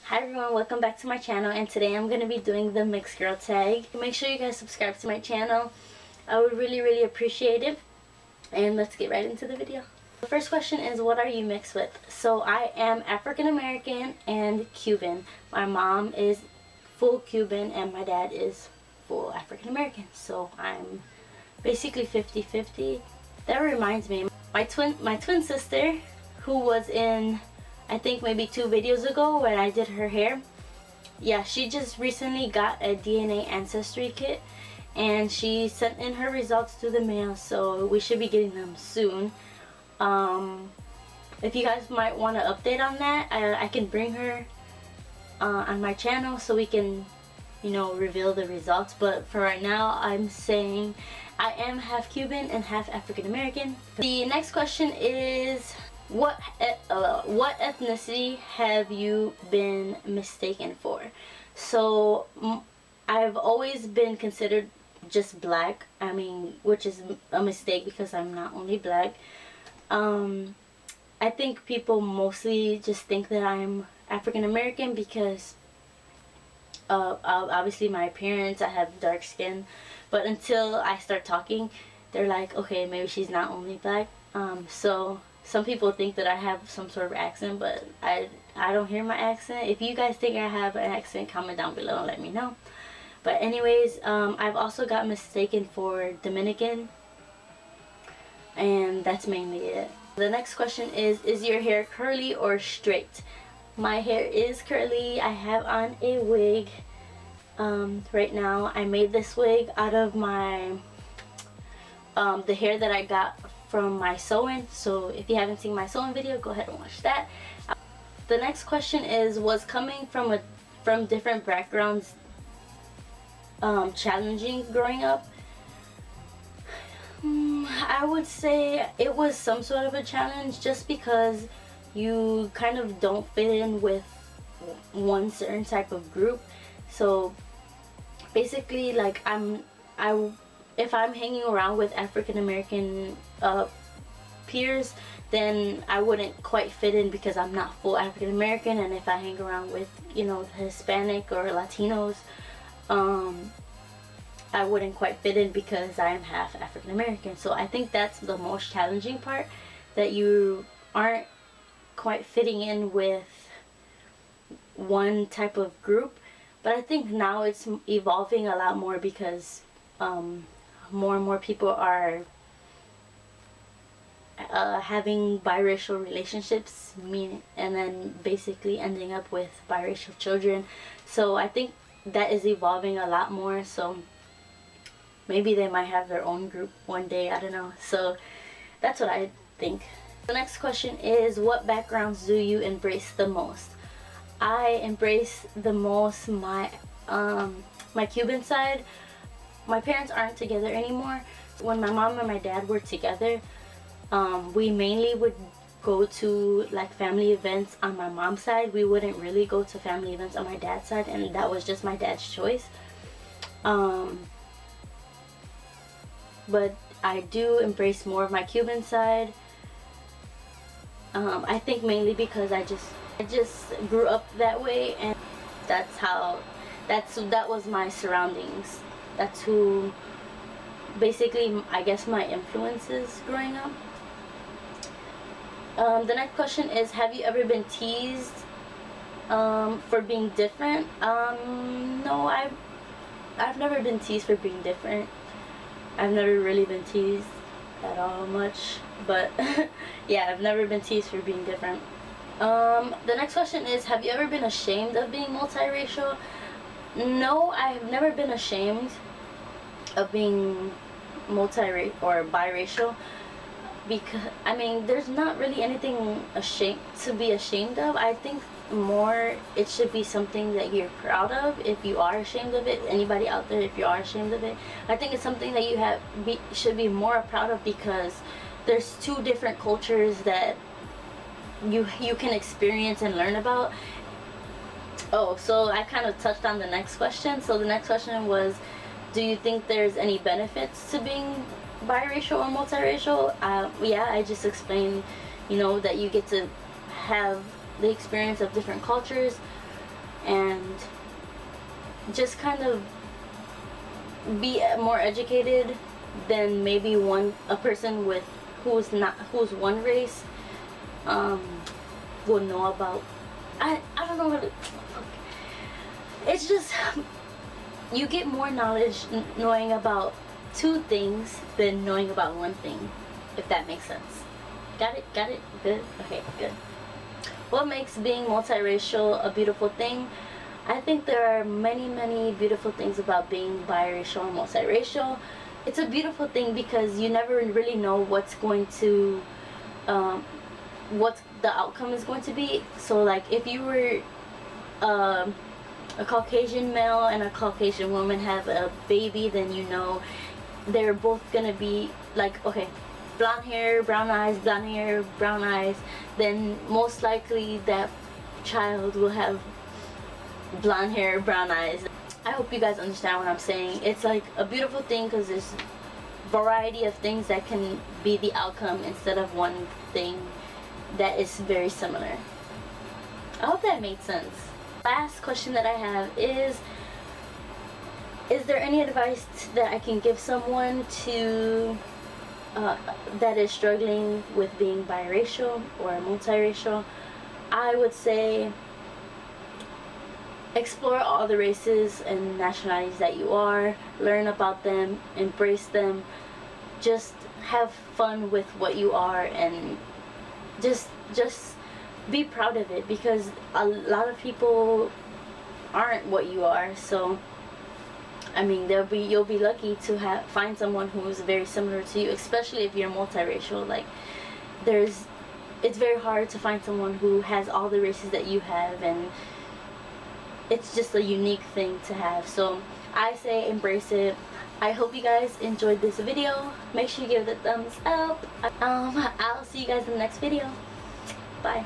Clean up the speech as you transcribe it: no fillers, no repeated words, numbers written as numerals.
Hi everyone, welcome back to my channel, and today I'm going to be doing the mixed girl tag. Make sure you guys subscribe to my channel. I would really appreciate it. And let's get right into the video. The first question is, what are you mixed with? So I am African American and Cuban. My mom is full Cuban and my dad is full African American. So I'm basically 50-50. That reminds me, my twin sister, who was in I think maybe 2 videos ago when I did her hair, yeah, she just recently got a DNA ancestry kit and she sent in her results through the mail, so we should be getting them soon. If you guys might want to update on that, I can bring her on my channel so we can, you know, reveal the results. But for right now, I'm saying I am half Cuban and half African American. The next question is, what ethnicity have you been mistaken for? So I've always been considered just black. I mean, which is a mistake because I'm not only black. I think people mostly just think that I'm African American because obviously my appearance. I have dark skin, but until I start talking, they're like, okay, maybe she's not only black. So some people think that I have some sort of accent, but I don't hear my accent. If you guys think I have an accent, comment down below and let me know. But anyways, I've also got mistaken for Dominican, and that's mainly it. The next question is your hair curly or straight? My hair is curly. I have on a wig right now. I made this wig out of my the hair that I got from my sewing, so if you haven't seen my sewing video, go ahead and watch that. The next question is, was coming from different backgrounds challenging growing up? I would say it was some sort of a challenge, just because you kind of don't fit in with one certain type of group. So basically, like, if I'm hanging around with African American peers, then I wouldn't quite fit in because I'm not full African American. And if I hang around with, you know, Hispanic or Latinos, I wouldn't quite fit in because I am half African American. So I think that's the most challenging part, that you aren't quite fitting in with one type of group. But I think now it's evolving a lot more because more and more people are having biracial relationships, and then basically ending up with biracial children. So I think that is evolving a lot more. So maybe they might have their own group one day, I don't know. So that's what I think. The next question is, what backgrounds do you embrace the most? I embrace the most my Cuban side. My parents aren't together anymore. When my mom and my dad were together, we mainly would go to like family events on my mom's side. We wouldn't really go to family events on my dad's side, and that was just my dad's choice. But I do embrace more of my Cuban side. I think mainly because I just grew up that way, and that was my surroundings. That's who, basically, I guess, my influences growing up. The next question is, have you ever been teased for being different? No, I've never been teased for being different. I've never really been teased at all much, but yeah, I've never been teased for being different. The next question is, have you ever been ashamed of being multiracial? No, I've never been ashamed of being multiracial or biracial, because I mean, there's not really anything to be ashamed of. I think more it should be something that you're proud of if you are ashamed of it. Anybody out there, if you are ashamed of it, I think it's something that you should be more proud of, because there's 2 different cultures that you can experience and learn about. Oh, so I kind of touched on the next question. So the next question was, do you think there's any benefits to being biracial or multiracial? Yeah, I just explained, you know, that you get to have the experience of different cultures. and just kind of be more educated than maybe a person with who's one race will know about. I don't know what it's just you get more knowledge knowing about two things than knowing about one thing, if that makes sense. Got it good. Okay, good. What makes being multiracial a beautiful thing? I think there are many beautiful things about being biracial or multiracial. It's a beautiful thing because you never really know what's going to what the outcome is going to be. So like if you were a Caucasian male and a Caucasian woman have a baby, then you know they're both gonna be like, okay, blonde hair, brown eyes, blonde hair, brown eyes, then most likely that child will have blonde hair, brown eyes. I hope you guys understand what I'm saying. It's like a beautiful thing because there's variety of things that can be the outcome instead of one thing that is very similar. I hope that made sense. Last question that I have is there any advice that I can give someone to that is struggling with being biracial or multiracial? I would say explore all the races and nationalities that you are, learn about them, embrace them, just have fun with what you are, and just be proud of it, because a lot of people aren't what you are. So I mean, you'll be lucky to find someone who's very similar to you, especially if you're multiracial. Like it's very hard to find someone who has all the races that you have, and it's just a unique thing to have. So I say embrace it. I hope you guys enjoyed this video. Make sure you give it a thumbs up. I'll see you guys in the next video. Bye.